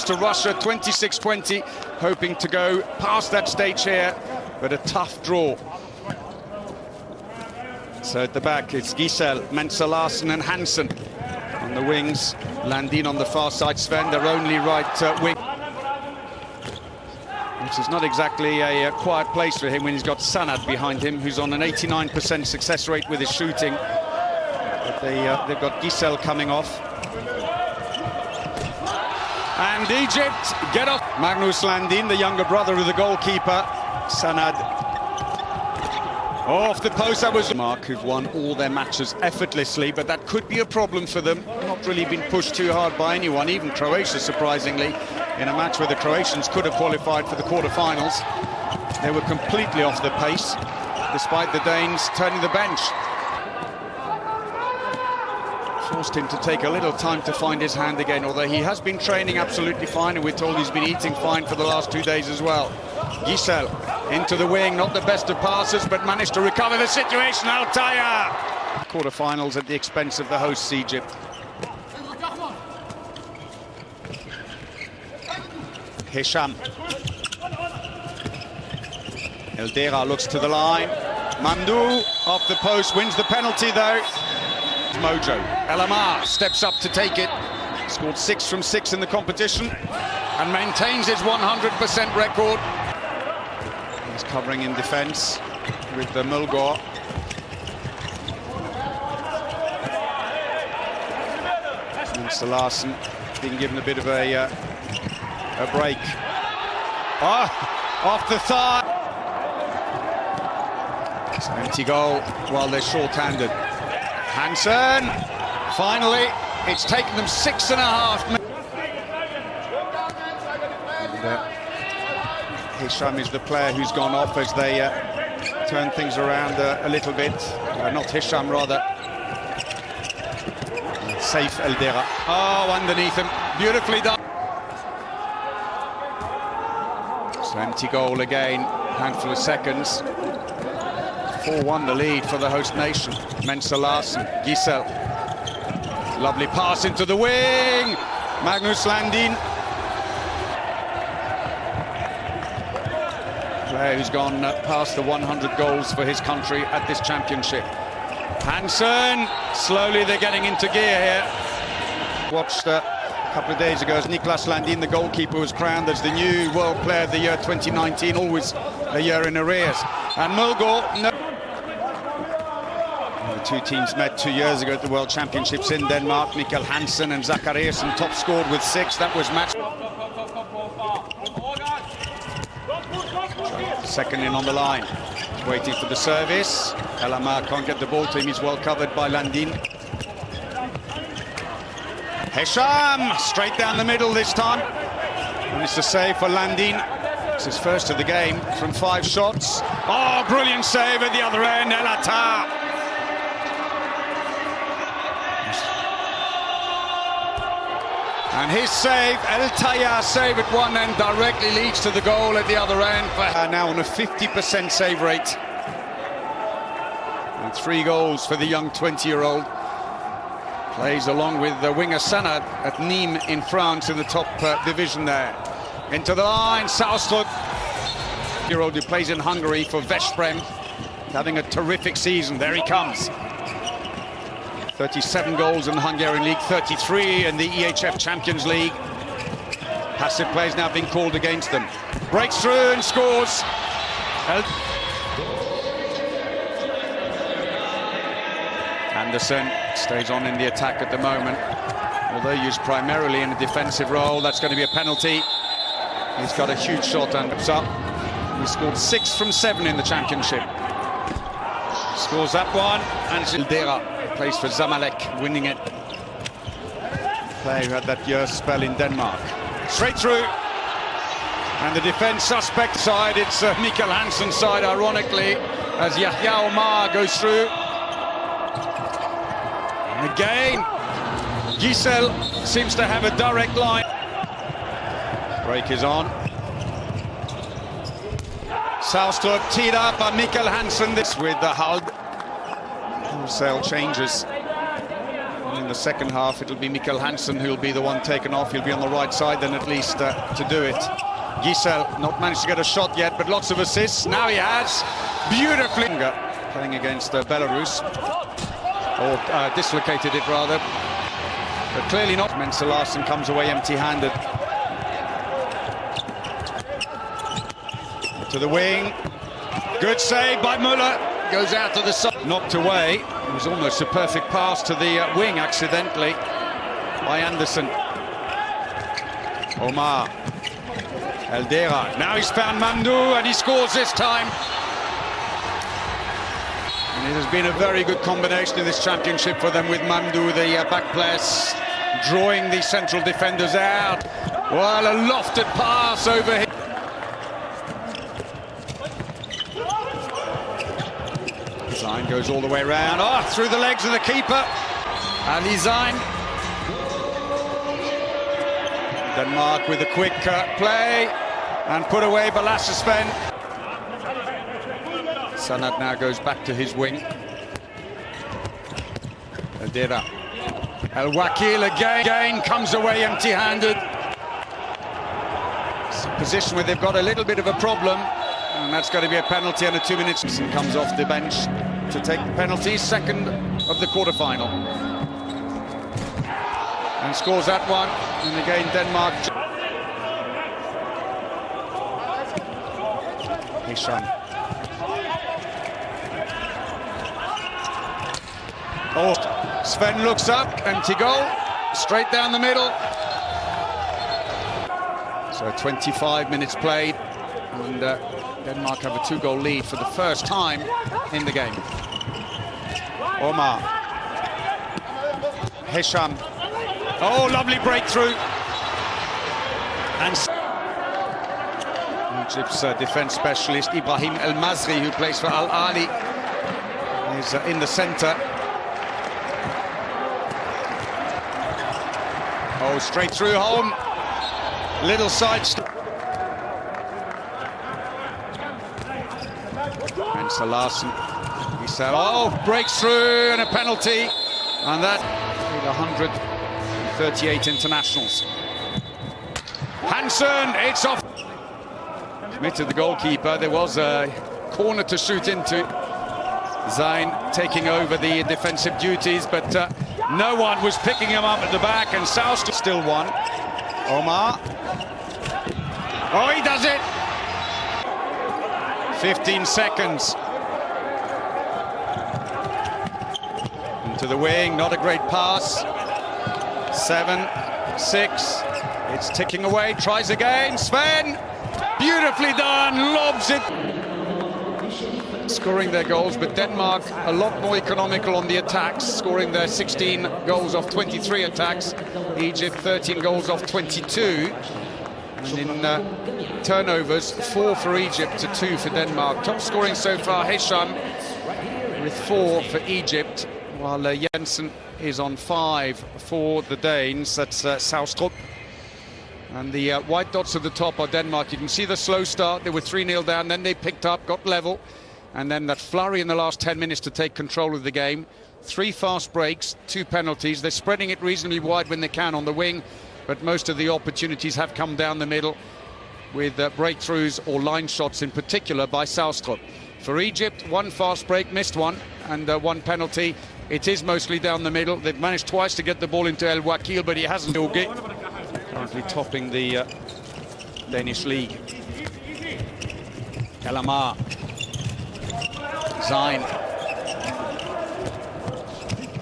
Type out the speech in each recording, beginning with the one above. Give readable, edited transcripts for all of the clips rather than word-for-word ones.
to Russia, 26-20, hoping to go past that stage here, but a tough draw. So at the back, it's Gisel, Mensa Larsen and Hansen. On the wings, Landin on the far side, Sven, their only right wing. Which is not exactly a quiet place for him when he's got Sanad behind him, who's on an 89% success rate with his shooting. But they've got Gisel coming off. And Egypt get off. Magnus Landin, the younger brother of the goalkeeper, Sanad. Off the post, that was Mark, who've won all their matches effortlessly, but that could be a problem for them. Not really been pushed too hard by anyone, even Croatia, surprisingly, in a match where the Croatians could have qualified for the quarter-finals. They were completely off the pace, despite the Danes turning the bench. Forced him to take a little time to find his hand again, although he has been training absolutely fine, and we're told he's been eating fine for the last 2 days as well. Gisel into the wing, not the best of passes, but managed to recover the situation. Altaya! Quarter-finals at the expense of the hosts, Egypt. Hisham. Eldera looks to the line. Mamdou off the post, wins the penalty though. Mojo. Elamar steps up to take it. Scored 6 from 6 in the competition and maintains his 100% record. He's covering in defence with the Mulgor. Mr. Larsen being given a bit of a break. Off the thigh. It's an empty goal while they're short-handed. Hansen, finally, it's taken them 6.5 minutes. Hisham is the player who's gone off as they turn things around a little bit. Not Hisham, rather. Safe Eldera. Oh, underneath him. Beautifully done. So empty goal again, handful of seconds. 4-1 the lead for the host nation. Mensa Larsen, Gisel. Lovely pass into the wing. Magnus Landin. Player who's gone past the 100 goals for his country at this championship. Hansen, slowly they're getting into gear here. Watched a couple of days ago as Niklas Landin, the goalkeeper, was crowned as the new World Player of the Year 2019, always a year in arrears. And Mulgor, no. The two teams met 2 years ago at the World Championships in Denmark. Mikkel Hansen and Zachariasen top scored with 6. That was match. Second in on the line, waiting for the service. Elamar can't get the ball to him, he's well covered by Landin. Hisham, straight down the middle this time. And it's a save for Landin. It's his first of the game from 5 shots. Oh, brilliant save at the other end, El Atta. And his save, El Taya save at one end, directly leads to the goal at the other end. Now on a 50% save rate. And 3 goals for the young 20-year-old. Plays along with the winger Sanad at Nîmes in France in the top division there. Into the line, Southstrup. Year-old who plays in Hungary for Veszprém. Having a terrific season. There he comes. 37 goals in the Hungarian League, 33 in the EHF Champions League. Passive plays now being called against them. Breaks through and scores. Anderson stays on in the attack at the moment. Although used primarily in a defensive role, that's going to be a penalty. He's got a huge shot and ups up. He scored 6 from 7 in the championship. Scores that one, and it's Eldera. Plays for Zamalek, winning it. Player who had that year's spell in Denmark. Straight through. And the defence suspect side, it's Mikkel Hansen's side, ironically, as Yahya Omar goes through. And again, Gisel seems to have a direct line. Break is on. Southstrup teed up by Mikkel Hansen. This with the Hald. Wholesale changes in in the second half, it'll be Mikkel Hansen who'll be the one taken off. He'll be on the right side then at least to do it. Giselle not managed to get a shot yet, but lots of assists. Now he has. Beautifully. Playing against Belarus. Or dislocated it rather. But clearly not. Mensa Larsen comes away empty-handed. To the wing. Good save by Müller. Goes out to the side. Knocked away. It was almost a perfect pass to the wing accidentally by Andersen. Omar. Eldera. Now he's found Mamdou and he scores this time. And it has been a very good combination in this championship for them with Mamdou, the back press, drawing the central defenders out. Well, a lofted pass over here. Zayn goes all the way around. Oh, through the legs of the keeper. Ali Zayn. Denmark with a quick play and put away by Lassersven. Sanad now goes back to his wing. Adira. El Wakil again comes away empty-handed. It's a position where they've got a little bit of a problem, and that's going to be a penalty and a 2 minutes. And comes off the bench to take the penalty, second of the quarter-final. And scores that one, and again Denmark. Hisham. Oh, Sven looks up, empty goal, straight down the middle. So 25 minutes played, and Denmark have a 2-goal lead for the first time in the game. Omar. Hisham. Oh, lovely breakthrough. And Egypt's defence specialist Ibrahim El Mazri, who plays for Al Ahly, is in the centre. Oh, straight through home. Little side step. Mensa Larsen. He said, oh, breaks through and a penalty. And that with 138 internationals. Hansen, it's off. Committed the goalkeeper. There was a corner to shoot into. Zayn taking over the defensive duties, but no one was picking him up at the back, and South still won. Omar. Oh, he does it! 15 seconds. Into the wing, not a great pass. 7, 6. It's ticking away, tries again. Sven! Beautifully done, lobs it. Scoring their goals, but Denmark a lot more economical on the attacks, scoring their 16 goals off 23 attacks. Egypt 13 goals off 22. And in turnovers, 4 for Egypt to 2 for Denmark. Top scoring so far, Hisham with 4 for Egypt, while Jensen is on 5 for the Danes. That's Saustrup. And the white dots at the top are Denmark. You can see the slow start. They were 3-0 down, then they picked up, got level. And then that flurry in the last 10 minutes to take control of the game. 3 fast breaks, 2 penalties. They're spreading it reasonably wide when they can on the wing, but most of the opportunities have come down the middle with breakthroughs or line shots in particular by Saustrup. For Egypt, 1 fast break, missed one, and 1 penalty. It is mostly down the middle. They've managed twice to get the ball into El Wakil, but he hasn't. Currently topping the Danish league. Kalamar. Zayn.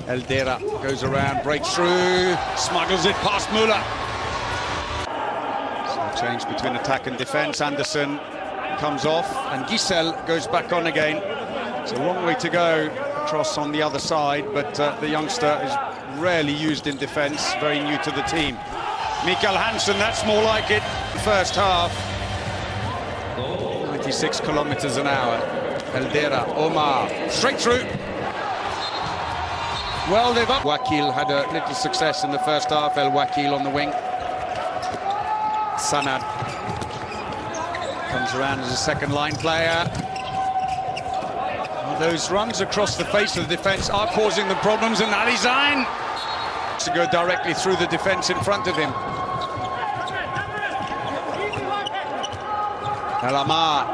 Eldera goes around, breaks through, smuggles it past Müller. So change between attack and defence. Andersen comes off, and Giselle goes back on again. It's a long way to go across on the other side, but the youngster is rarely used in defence, very new to the team. Mikkel Hansen, that's more like it. First half, 96 kilometers an hour. Eldera, Omar, straight through. Well, they've up. Wakil had a little success in the first half. El Wakil on the wing. Sanad comes around as a second-line player. Those runs across the face of the defence are causing them problems, and Ali Zayn weeks ago directly through the defence in front of him. Alamar,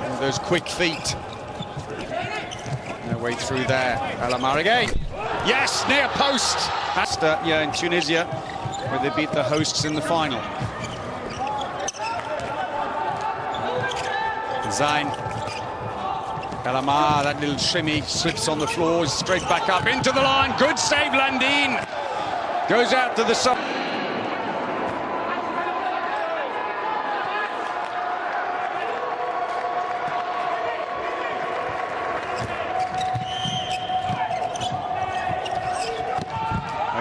and those quick feet. Their way through there. Alamar again. Yes, near post. That's in Tunisia, where they beat the hosts in the final. Zayn. Alamar, that little shimmy, slips on the floor, straight back up into the line. Good save, Landin. Goes out to the sub.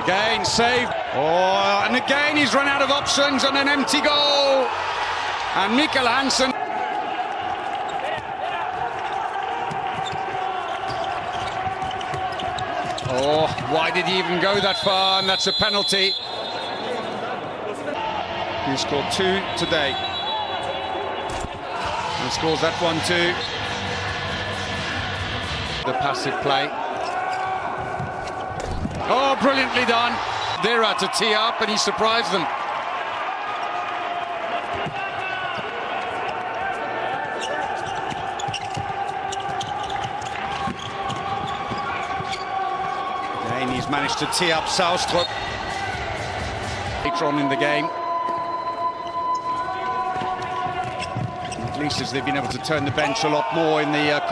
Again, save. Oh, and again he's run out of options and an empty goal. And Mikkel Hansen. Oh, why did he even go that far? And that's a penalty. He scored 2 today. And scores that one too. The passive play. Oh, brilliantly done. Dira to tee up, and he surprised them. Again, he's managed to tee up Saustrup. Later on in the game. At least as they've been able to turn the bench a lot more in the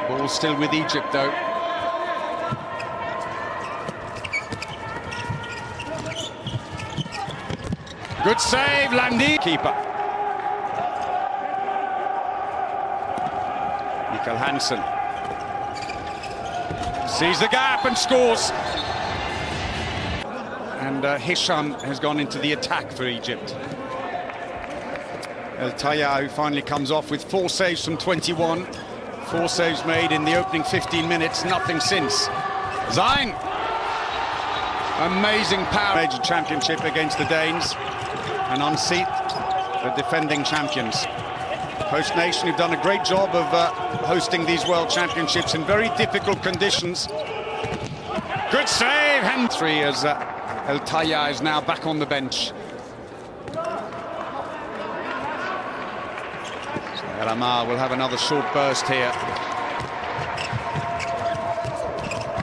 ball still with Egypt, though. Good save, Landi. Keeper. Mikkel Hansen. Sees the gap and scores. And Hisham has gone into the attack for Egypt. El Taya, who finally comes off with 4 saves from 21. 4 saves made in the opening 15 minutes, nothing since. Zayn. Amazing power. Major championship against the Danes. And unseat the defending champions. Host nation who've done a great job of hosting these World Championships in very difficult conditions. Good save, and 3 as El Taya is now back on the bench. So Alamar will have another short burst here.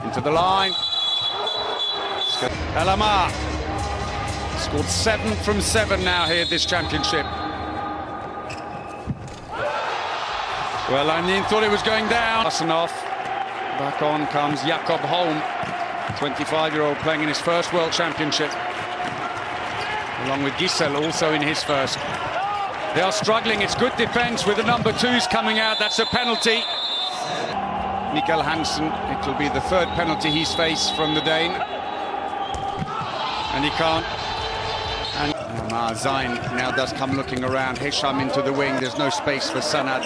Into the line. Alamar. Scored 7 from 7 now here this championship. Well, Landin thought it was going down. Off. Back on comes Jakob Holm, 25-year-old playing in his first World Championship. Along with Giselle, also in his first. They are struggling. It's good defence with the number 2s coming out. That's a penalty. Mikkel Hansen, it will be the 3rd penalty he's faced from the Dane. And he can't. And Zayn now does come looking around. Hisham into the wing. There's no space for Sanad.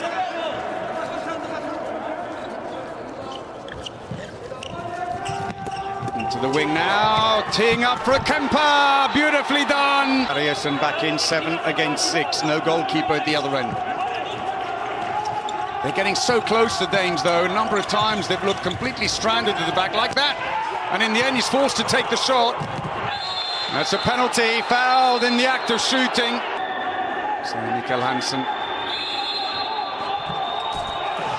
Into the wing now. Teeing up for a Kemper. Beautifully done. Ariasen back in 7 against 6. No goalkeeper at the other end. They're getting so close, the Danes, though. A number of times they've looked completely stranded at the back like that. And in the end, he's forced to take the shot. That's a penalty, fouled in the act of shooting. So Mikkel Hansen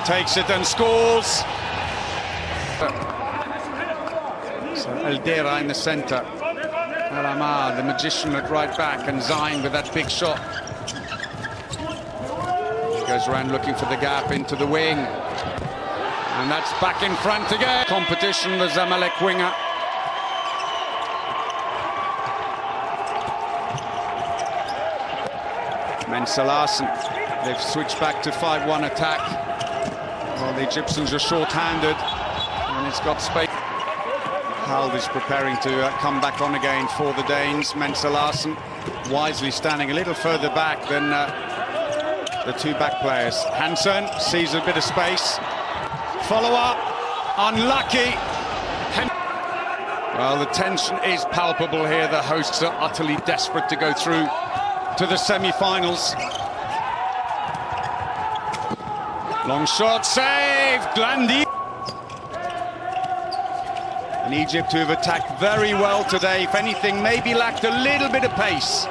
takes it and scores. So Eldera in the centre. Alamar, the magician at right back, and Zayn with that big shot. He goes around looking for the gap into the wing. And that's back in front again. Competition, the Zamalek winger. Mensah-Larsen, they've switched back to 5-1 attack. Well, the Egyptians are short-handed, and it's got space. Khaalid is preparing to come back on again for the Danes. Mensah-Larsen wisely standing a little further back than the 2 back players. Hansen sees a bit of space. Follow-up, unlucky. Well, the tension is palpable here. The hosts are utterly desperate to go through to the semi-finals. Long shot, saved, Glandi. And Egypt, who have attacked very well today, if anything, maybe lacked a little bit of pace.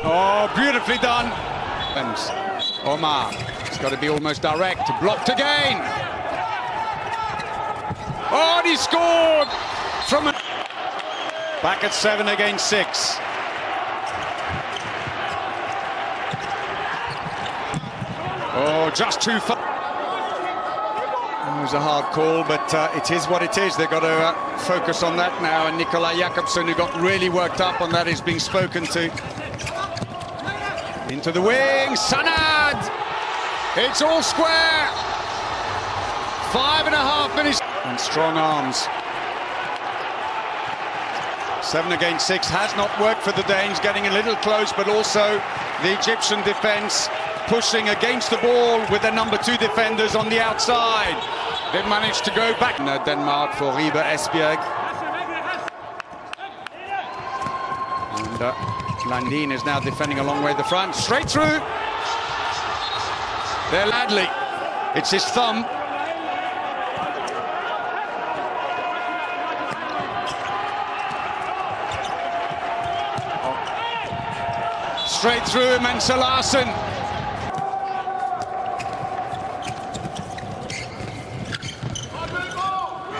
Oh, beautifully done. And Omar, it's got to be almost direct. Blocked again. Oh, and he scored from a... Back at 7 against 6. Oh, just too far. It was a hard call, but it is what it is. They've got to focus on that now. And Nikolai Jakobsen, who got really worked up on that, is being spoken to. Into the wing, Sanad! It's all square! 5.5 minutes. And strong arms. 7 against 6 has not worked for the Danes, getting a little close, but also the Egyptian defence pushing against the ball with their number 2 defenders on the outside. They managed to go back. Denmark for Ribe Esbjerg. And Landin is now defending a long way the front. Straight through. There, Ladley. It's his thumb. Straight through, Mensa Larsen.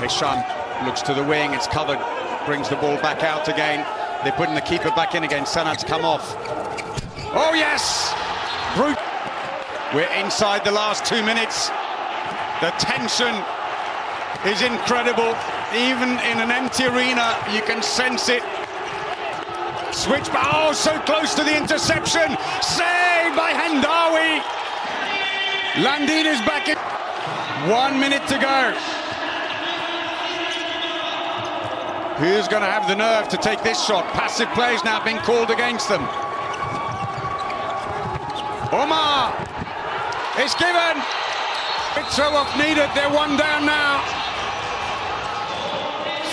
Hisham looks to the wing, it's covered, brings the ball back out again. They're putting the keeper back in again. Sanad's come off. Oh yes! We're inside the last 2 minutes. The tension is incredible. Even in an empty arena, you can sense it. Switch, oh, so close to the interception. Saved by Hendawi. Landin is back in. 1 minute to go. Who's going to have the nerve to take this shot? Passive plays now being called against them. Omar. It's given. It's throw off needed. They're 1 down now.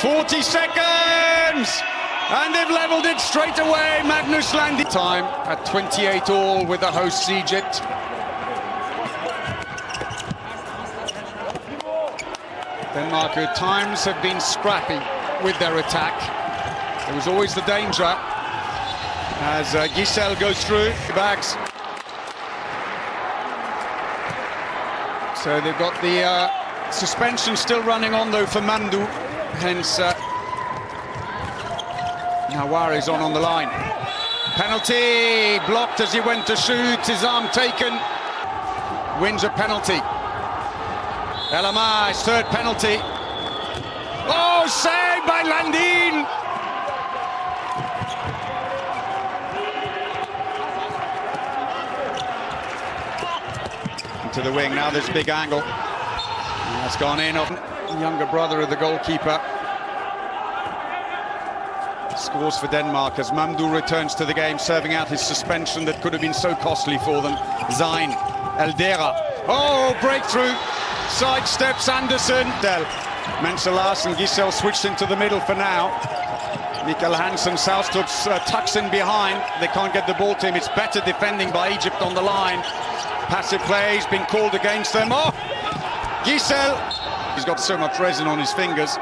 40 seconds. And they've levelled it straight away. Magnus Landin. Time at 28 all with the hosts Egypt. Denmark at times have been scrappy with their attack. There was always the danger as Giselle goes through the bags. So they've got the suspension still running on though for Mandu, hence Nawar is on the line. Penalty, blocked as he went to shoot, his arm taken, wins a penalty. El Amar, his 3rd penalty. Oh, saved by Landin! Into the wing, now there's a big angle. And that's gone in off the younger brother of the goalkeeper. Scores for Denmark as Mamdou returns to the game, serving out his suspension that could have been so costly for them. Zayn, Eldera. Oh, breakthrough. Sidesteps Andersen. Mensa Larsen, Giselle switched into the middle for now. Mikkel Hansen, Southstup tucks in behind. They can't get the ball to him. It's better defending by Egypt on the line. Passive plays been called against them. Oh, Giselle. He's got so much resin on his fingers.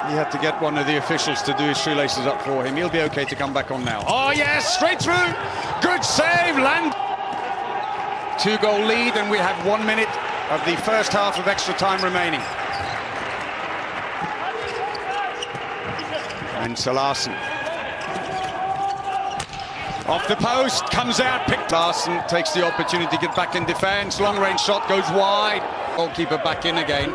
He had to get one of the officials to do his shoelaces up for him. He'll be okay to come back on now. Oh yes, straight through. Good save, Land. 2-goal lead, and we have 1 minute of the first half of extra time remaining. And Larsen. Off the post, comes out, picked. Larsen takes the opportunity to get back in defence. Long range shot goes wide. Goalkeeper back in again.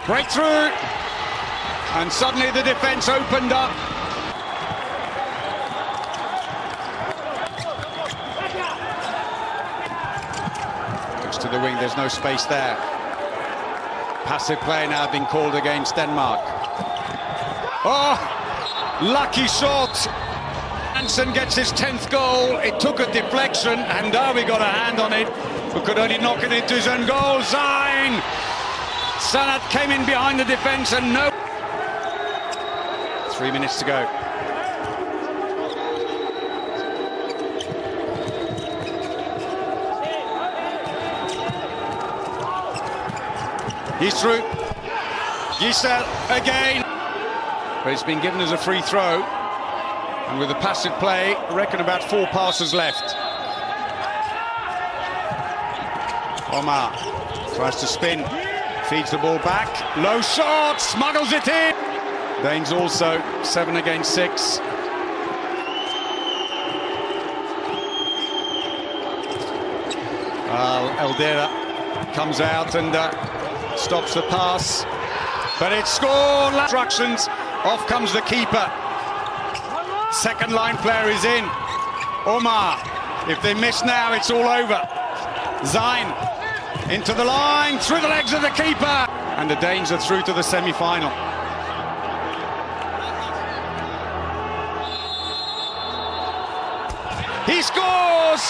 Breakthrough, and suddenly the defence opened up. Goes to the wing, there's no space there. Passive play now being called against Denmark. Oh, lucky shot. Hansen gets his 10th goal. It took a deflection, and Darby got a hand on it, but could only knock it into his own goal. Zayn! Sanat came in behind the defence and no. 3 minutes to go. He's through. Giselle again. But it's been given as a free throw. And with the passive play, I reckon about 4 passes left. Omar tries to spin, feeds the ball back. Low shot, smuggles it in. Danes also 7 against 6. Eldera comes out and stops the pass, but it's scored. Instructions. Off comes the keeper. Second line player is in. Omar. If they miss now, it's all over. Zayn into the line, through the legs of the keeper, and the Danes are through to the semi-final. He scores!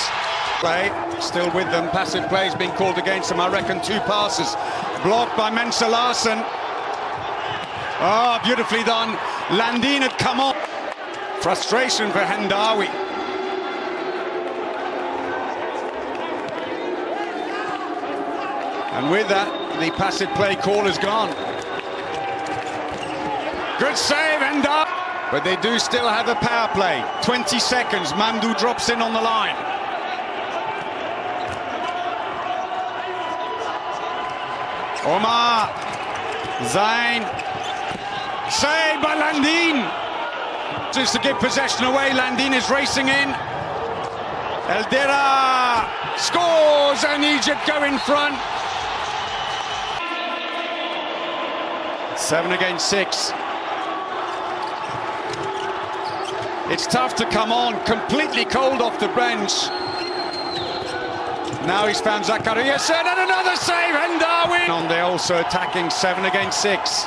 Play still with them. Passive play has been called against them. I reckon 2 passes blocked by Mensa Larsen. Oh, beautifully done. Landin had come on. Frustration for Hendawi. And with that, the passive play call is gone. Good save, Hendawi. But they do still have a power play. 20 seconds. Mamdou drops in on the line. Omar. Zayn. Saved by Landin. Just to give possession away, Landin is racing in. Eldera scores and Egypt go in front. 7 against 6. It's tough to come on, completely cold off the bench. Now he's found Zakariasen and another save, Hendawi! And they're also attacking 7 against 6.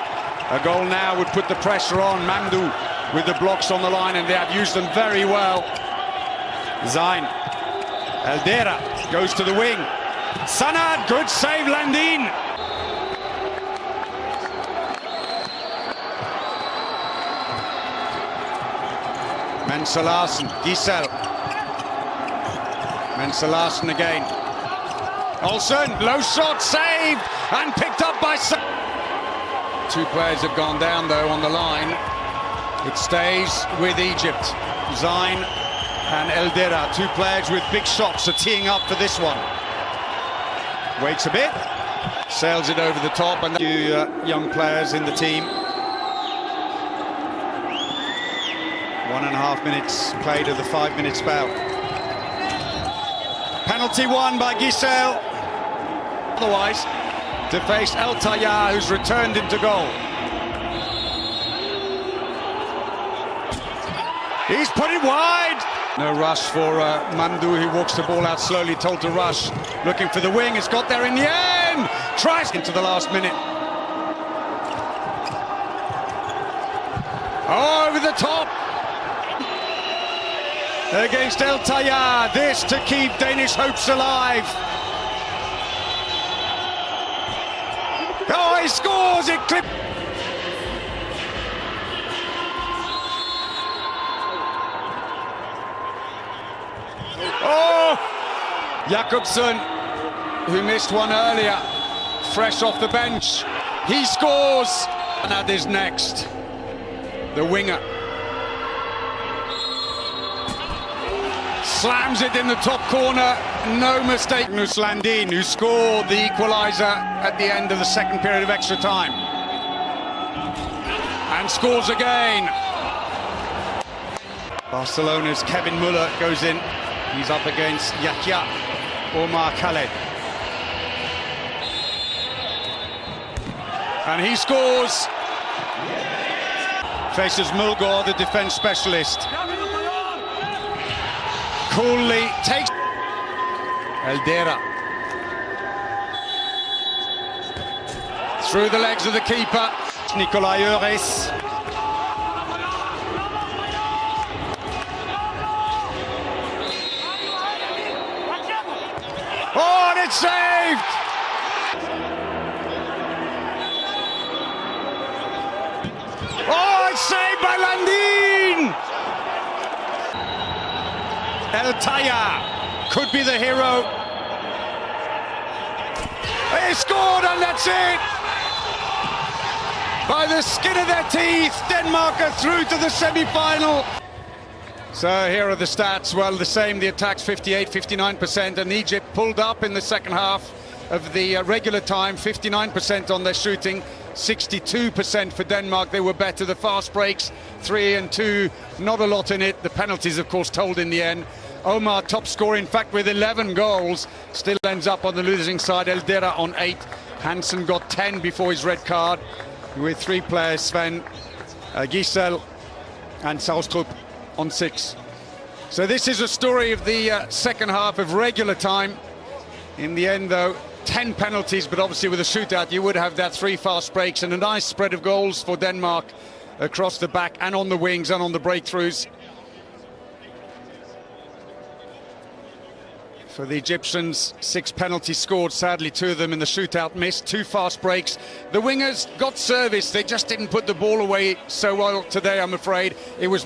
A goal now would put the pressure on. Mamdou with the blocks on the line, and they have used them very well. Zayn. Eldera goes to the wing. Sanad, good save, Landin. Mensa Larsen, Giselle. Mensa Larsen again. Olsen, low shot, saved, and picked up by... 2 players have gone down, though, on the line. It stays with Egypt. Zayn and Eldera, 2 players with big shots, are teeing up for this one. Waits a bit, sails it over the top, and 2 young players in the team. 1.5 minutes played of the 5-minute spell. Penalty won by Giselle. Otherwise, to face El Tayar, who's returned into goal. He's put it wide. No rush for Mamdou, who walks the ball out slowly, told to rush. Looking for the wing, it's got there in the end. Tries into the last minute. Oh, over the top. Against El Tayar, this to keep Danish hopes alive. Oh, he scores, it clipped. Oh, Jakobsen, who missed one earlier, fresh off the bench. He scores. And that is next, the winger. Slams it in the top corner, no mistake. Landin, who scored the equaliser at the end of the second period of extra time. And scores again. Barcelona's Kevin Müller goes in. He's up against Yahya Omar Khaled. And he scores. Faces Mulgore, the defence specialist. Coolly takes Eldera through the legs of the keeper, Nikolai Uris. Oh, and it's saved! Oh, it's saved by Landin! El Taya could be the hero. They scored, and that's it! By the skin of their teeth, Denmark are through to the semi-final. So here are the stats. Well, the same. The attacks 58, 59%, and Egypt pulled up in the second half of the regular time. 59% on their shooting, 62% for Denmark. They were better. The fast breaks, 3 and 2, not a lot in it. The penalties, of course, told in the end. Omar, top scorer, in fact, with 11 goals, still ends up on the losing side. Eldera on 8. Hansen got 10 before his red card, with 3 players, Sven, Gisel and Saustrup on 6. So this is a story of the second half of regular time. In the end, though, 10 penalties, but obviously with a shootout you would have that 3 fast breaks and a nice spread of goals for Denmark across the back and on the wings and on the breakthroughs. For the Egyptians, 6 penalties scored, sadly 2 of them in the shootout missed, 2 fast breaks. The wingers got service, they just didn't put the ball away so well today, I'm afraid. It was